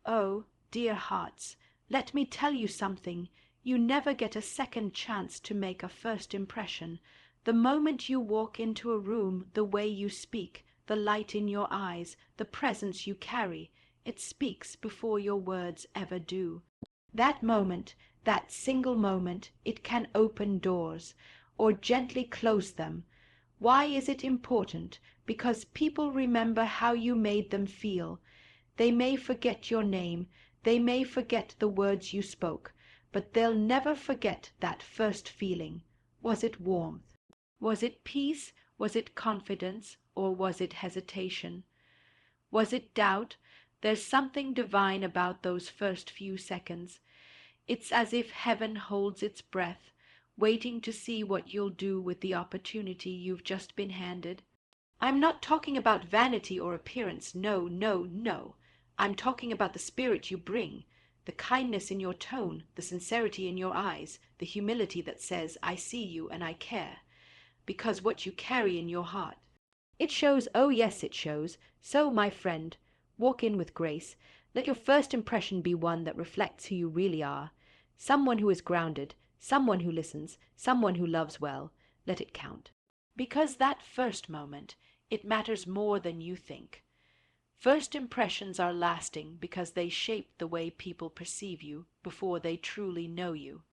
Oh, dear hearts, let me tell you something. You never get a second chance to make a first impression. The moment you walk into a room, the way you speak, the light in your eyes, the presence you carry, it speaks before your words ever do. That moment, that single moment, it can open doors, or gently close them. Why is it important? Because people remember how you made them feel. They may forget your name, they may forget the words you spoke, but they'll never forget that first feeling. Was it warmth? Was it peace? Was it confidence? Or was it hesitation? Was it doubt? There's something divine about those first few seconds. It's as if heaven holds its breath, waiting to see what you'll do with the opportunity you've just been handed. I'm not talking about vanity or appearance. No, no, no. I'm talking about the spirit you bring, the kindness in your tone, the sincerity in your eyes, the humility that says, I see you and I care, because what you carry in your heart. It shows, oh yes, it shows. So, my friend, walk in with grace. Let your first impression be one that reflects who you really are. Someone who is grounded, someone who listens, someone who loves well. Let it count. Because that first moment, it matters more than you think. First impressions are lasting because they shape the way people perceive you before they truly know you.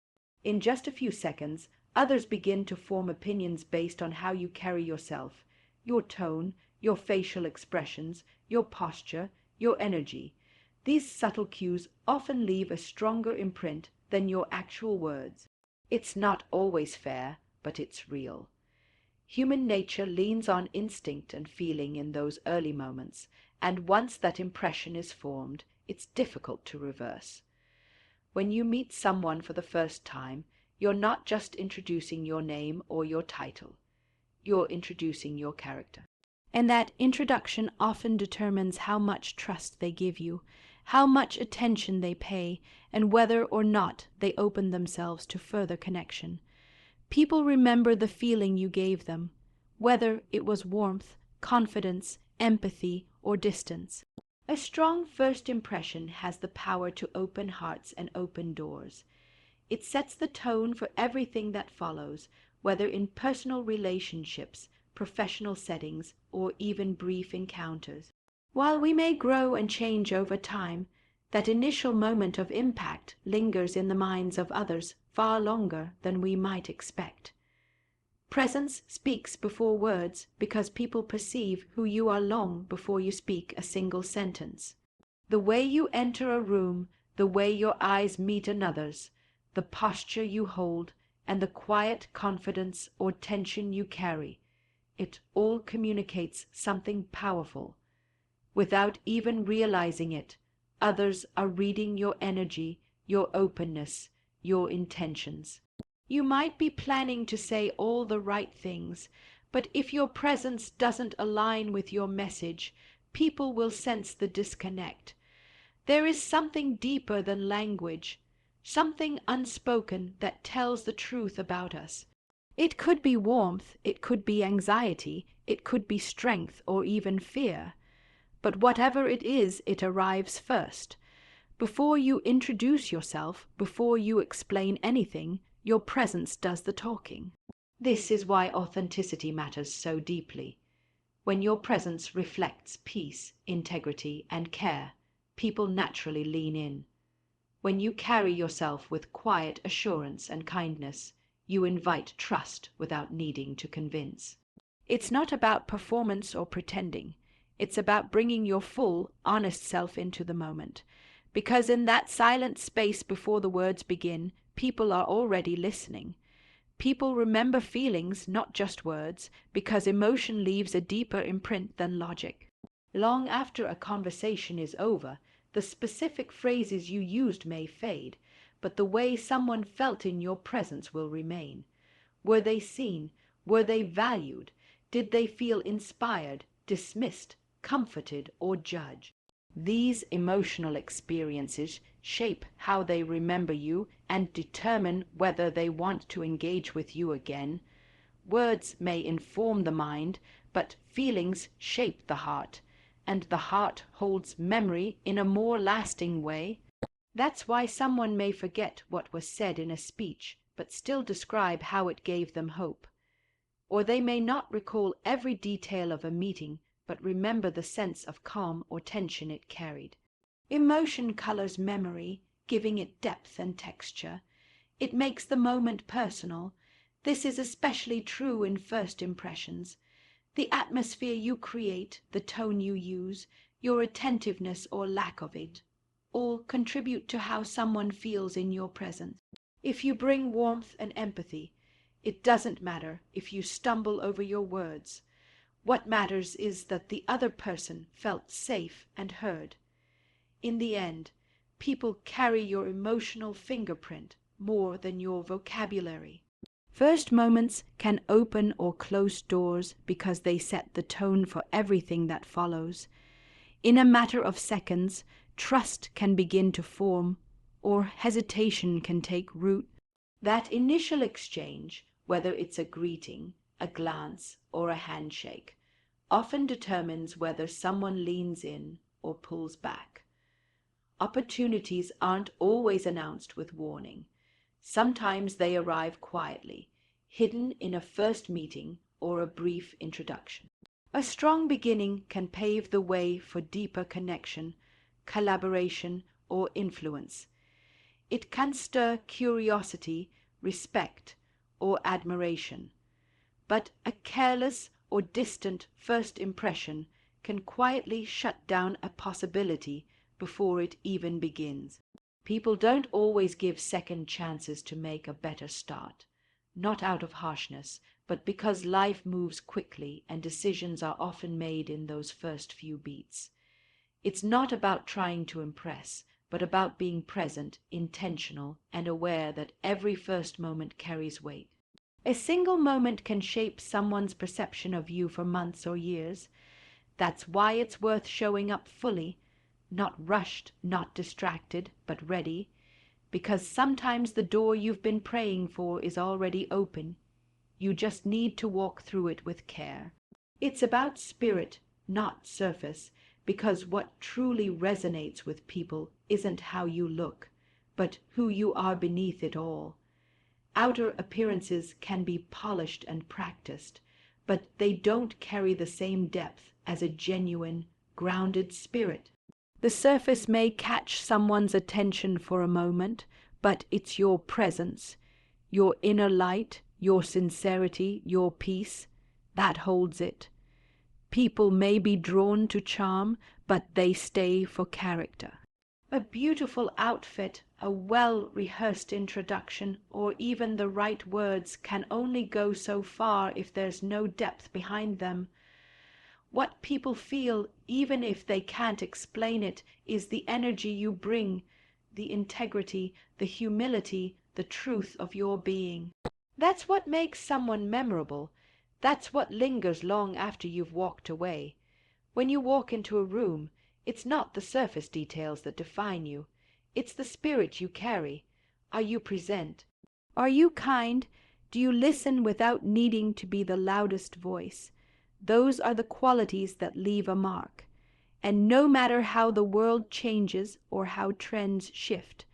In just a few seconds, others begin to form opinions based on how you carry yourself, your tone, your facial expressions, your posture, your energy. These subtle cues often leave a stronger imprint than your actual words. It's not always fair, but it's real. Human nature leans on instinct and feeling in those early moments, and once that impression is formed, it's difficult to reverse. When you meet someone for the first time, you're not just introducing your name or your title. You're introducing your character. And that introduction often determines how much trust they give you, how much attention they pay, and whether or not they open themselves to further connection. People remember the feeling you gave them, whether it was warmth, confidence, empathy, or distance. A strong first impression has the power to open hearts and open doors. It sets the tone for everything that follows, whether in personal relationships, professional settings, or even brief encounters. While we may grow and change over time, that initial moment of impact lingers in the minds of others far longer than we might expect. Presence speaks before words because people perceive who you are long before you speak a single sentence. The way you enter a room, the way your eyes meet another's, the posture you hold, and the quiet confidence or tension you carry, it all communicates something powerful. Without even realizing it, others are reading your energy, your openness, your intentions. You might be planning to say all the right things, but if your presence doesn't align with your message, people will sense the disconnect. There is something deeper than language, something unspoken that tells the truth about us. It could be warmth, it could be anxiety, it could be strength or even fear. But whatever it is, it arrives first. Before you introduce yourself, before you explain anything, your presence does the talking. This is why authenticity matters so deeply. When your presence reflects peace, integrity, and care, people naturally lean in. When you carry yourself with quiet assurance and kindness, you invite trust without needing to convince. It's not about performance or pretending. It's about bringing your full, honest self into the moment. Because in that silent space before the words begin, people are already listening. People remember feelings, not just words, because emotion leaves a deeper imprint than logic. Long after a conversation is over, the specific phrases you used may fade, but the way someone felt in your presence will remain. Were they seen? Were they valued? Did they feel inspired, dismissed, comforted, or judged? These emotional experiences shape how they remember you and determine whether they want to engage with you again. Words may inform the mind, but feelings shape the heart. and the heart holds memory in a more lasting way. That's why someone may forget what was said in a speech, but still describe how it gave them hope. Or they may not recall every detail of a meeting, but remember the sense of calm or tension it carried. Emotion colors memory, giving it depth and texture. It makes the moment personal. This is especially true in first impressions. The atmosphere you create, the tone you use, your attentiveness or lack of it, all contribute to how someone feels in your presence. If you bring warmth and empathy, it doesn't matter if you stumble over your words. What matters is that the other person felt safe and heard. In the end, people carry your emotional fingerprint more than your vocabulary. First moments can open or close doors because they set the tone for everything that follows. In a matter of seconds, trust can begin to form, or hesitation can take root. That initial exchange, whether it's a greeting, a glance, or a handshake, often determines whether someone leans in or pulls back. Opportunities aren't always announced with warning. Sometimes they arrive quietly, hidden in a first meeting or a brief introduction. A strong beginning can pave the way for deeper connection, collaboration, or influence. It can stir curiosity, respect, or admiration. But a careless or distant first impression can quietly shut down a possibility before it even begins. People don't always give second chances to make a better start, not out of harshness, but because life moves quickly and decisions are often made in those first few beats. It's not about trying to impress, but about being present, intentional, and aware that every first moment carries weight. A single moment can shape someone's perception of you for months or years. That's why it's worth showing up fully, not rushed, not distracted, but ready, because sometimes the door you've been praying for is already open. You just need to walk through it with care. It's about spirit, not surface, because what truly resonates with people isn't how you look, but who you are beneath it all. Outer appearances can be polished and practiced, but they don't carry the same depth as a genuine, grounded spirit. The surface may catch someone's attention for a moment, but it's your presence, your inner light, your sincerity, your peace, that holds it. People may be drawn to charm, but they stay for character. A beautiful outfit, a well-rehearsed introduction, or even the right words can only go so far if there's no depth behind them. What people feel, even if they can't explain it, is the energy you bring, the integrity, the humility, the truth of your being. That's what makes someone memorable. That's what lingers long after you've walked away. When you walk into a room, it's not the surface details that define you. It's the spirit you carry. Are you present? Are you kind? Do you listen without needing to be the loudest voice? Those are the qualities that leave a mark. And no matter how the world changes or how trends shift,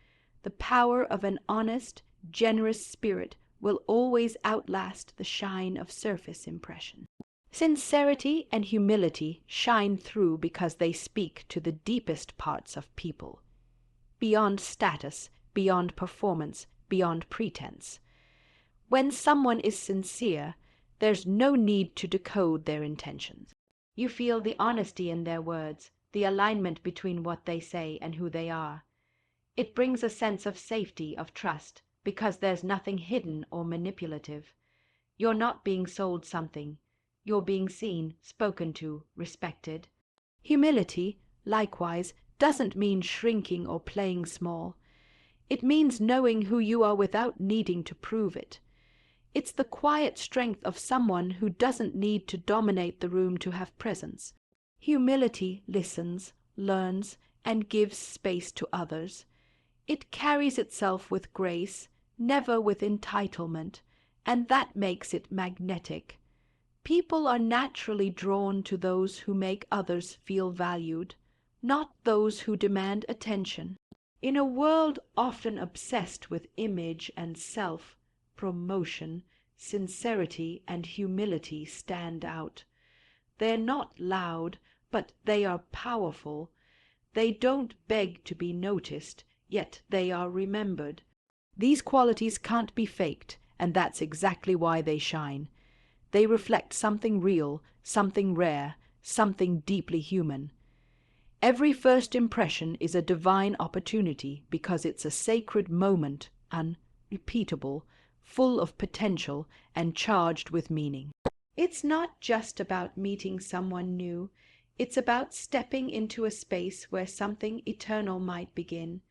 the power of an honest, generous spirit will always outlast the shine of surface impression. Sincerity and humility shine through because they speak to the deepest parts of people, beyond status, beyond performance, beyond pretense. When someone is sincere, there's no need to decode their intentions. You feel the honesty in their words, the alignment between what they say and who they are. It brings a sense of safety, of trust, because there's nothing hidden or manipulative. You're not being sold something. You're being seen, spoken to, respected. Humility, likewise, doesn't mean shrinking or playing small. It means knowing who you are without needing to prove it. It's the quiet strength of someone who doesn't need to dominate the room to have presence. Humility listens, learns, and gives space to others. It carries itself with grace, never with entitlement, and that makes it magnetic. People are naturally drawn to those who make others feel valued, not those who demand attention. In a world often obsessed with image and self-promotion, sincerity and humility stand out. They're not loud, but they are powerful. They don't beg to be noticed, yet they are remembered. These qualities can't be faked, and that's exactly why they shine. They reflect something real, something rare, something deeply human. Every first impression is a divine opportunity because it's a sacred moment, unrepeatable, full of potential, and charged with meaning. It's not just about meeting someone new. It's about stepping into a space where something eternal might begin.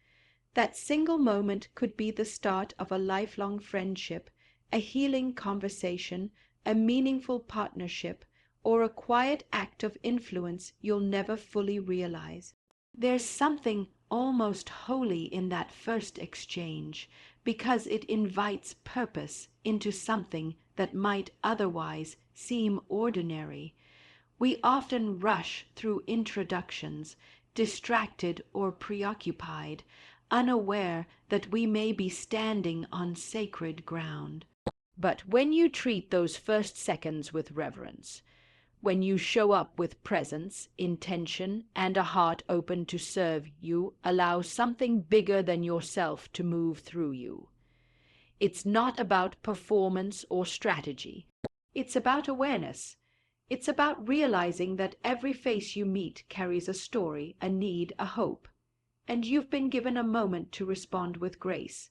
That single moment could be the start of a lifelong friendship, a healing conversation, a meaningful partnership, or a quiet act of influence you'll never fully realize. There's something almost holy in that first exchange, because it invites purpose into something that might otherwise seem ordinary. We often rush through introductions, distracted or preoccupied, unaware that we may be standing on sacred ground. But when you treat those first seconds with reverence, when you show up with presence, intention, and a heart open to serve, you allow something bigger than yourself to move through you. It's not about performance or strategy. It's about awareness. It's about realizing that every face you meet carries a story, a need, a hope, and you've been given a moment to respond with grace.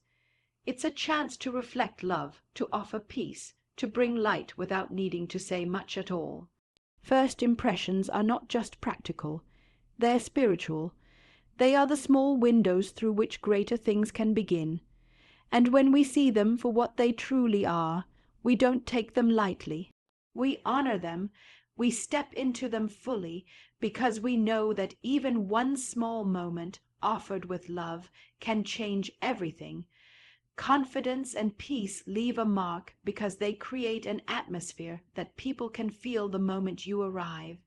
It's a chance to reflect love, to offer peace, to bring light without needing to say much at all. First impressions are not just practical, they're spiritual. They are the small windows through which greater things can begin. And when we see them for what they truly are, we don't take them lightly. We honor them, we step into them fully, because we know that even one small moment offered with love can change everything. Confidence and peace leave a mark because they create an atmosphere that people can feel the moment you arrive.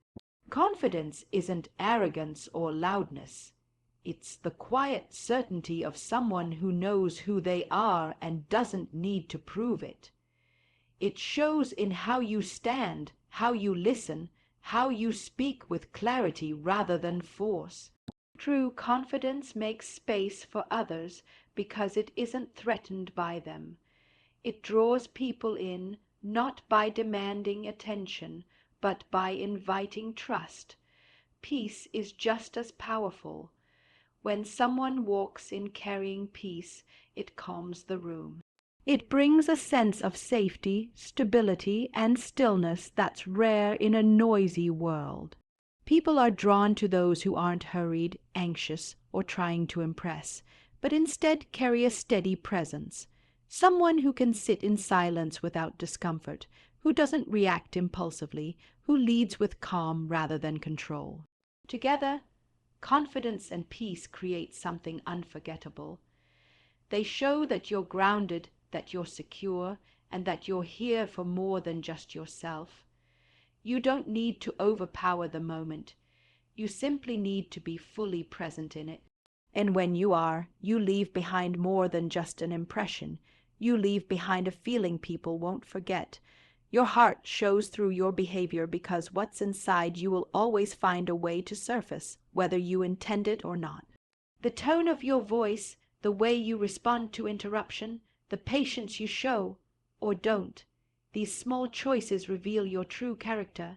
Confidence isn't arrogance or loudness. It's the quiet certainty of someone who knows who they are and doesn't need to prove it. It shows in how you stand, how you listen, how you speak with clarity rather than force. True confidence makes space for others because it isn't threatened by them. It draws people in, not by demanding attention, but by inviting trust. Peace is just as powerful. When someone walks in carrying peace, it calms the room. It brings a sense of safety, stability, and stillness that's rare in a noisy world. People are drawn to those who aren't hurried, anxious, or trying to impress, but instead carry a steady presence. Someone who can sit in silence without discomfort, who doesn't react impulsively, who leads with calm rather than control. Together, confidence and peace create something unforgettable. They show that you're grounded, that you're secure, and that you're here for more than just yourself. You don't need to overpower the moment. You simply need to be fully present in it. And when you are, you leave behind more than just an impression. You leave behind a feeling people won't forget. Your heart shows through your behavior because what's inside you will always find a way to surface, whether you intend it or not. The tone of your voice, the way you respond to interruption, the patience you show or don't, these small choices reveal your true character.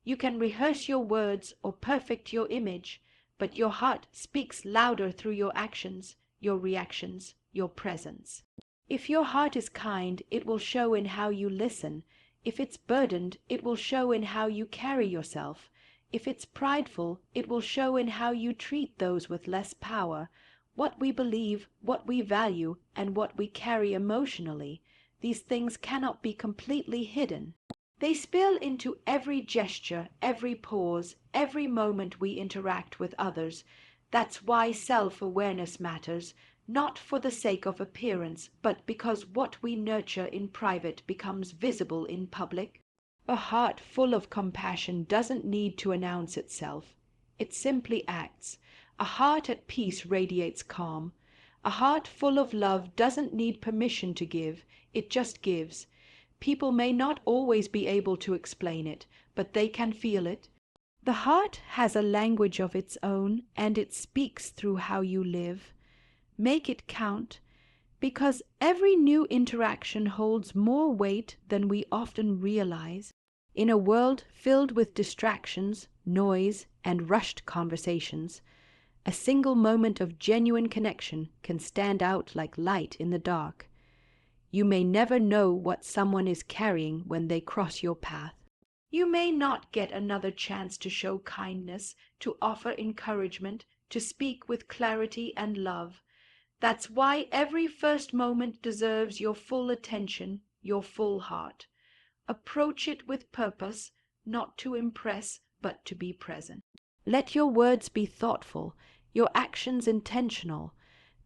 You can rehearse your words or perfect your image, but your heart speaks louder through your actions, your reactions, your presence. If your heart is kind, it will show in how you listen. If it's burdened, it will show in how you carry yourself. If it's prideful, it will show in how you treat those with less power. What we believe, what we value, and what we carry emotionally, these things cannot be completely hidden. They spill into every gesture, every pause, every moment we interact with others. That's why self-awareness matters, not for the sake of appearance, but because what we nurture in private becomes visible in public. A heart full of compassion doesn't need to announce itself. It simply acts. A heart at peace radiates calm. A heart full of love doesn't need permission to give. It just gives. People may not always be able to explain it, but they can feel it. The heart has a language of its own, and it speaks through how you live. Make it count, because every new interaction holds more weight than we often realize. In a world filled with distractions, noise, and rushed conversations, a single moment of genuine connection can stand out like light in the dark. You may never know what someone is carrying when they cross your path. You may not get another chance to show kindness, to offer encouragement, to speak with clarity and love. That's why every first moment deserves your full attention, your full heart. Approach it with purpose, not to impress, but to be present. Let your words be thoughtful, your actions intentional.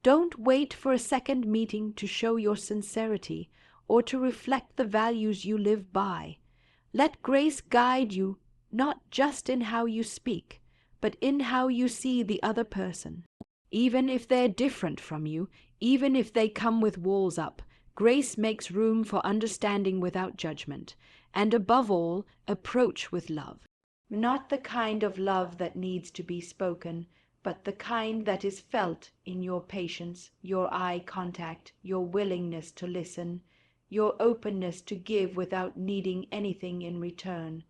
Don't wait for a second meeting to show your sincerity or to reflect the values you live by. Let grace guide you, not just in how you speak, but in how you see the other person. Even if they're different from you, even if they come with walls up, grace makes room for understanding without judgment, and above all, approach with love. Not the kind of love that needs to be spoken, but the kind that is felt in your patience, your eye contact, your willingness to listen, your openness to give without needing anything in return.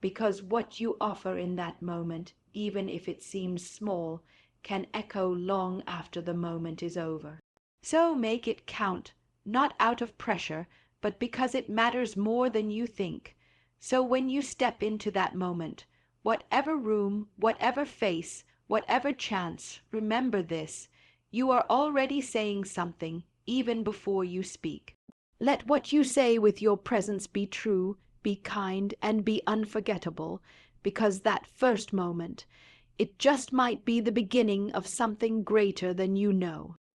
Because what you offer in that moment, even if it seems small, can echo long after the moment is over. So make it count, not out of pressure, but because it matters more than you think. So when you step into that moment, whatever room, whatever face, whatever chance, remember this: you are already saying something even before you speak. Let what you say with your presence be true, be kind, and be unforgettable, because that first moment, it just might be the beginning of something greater than you know.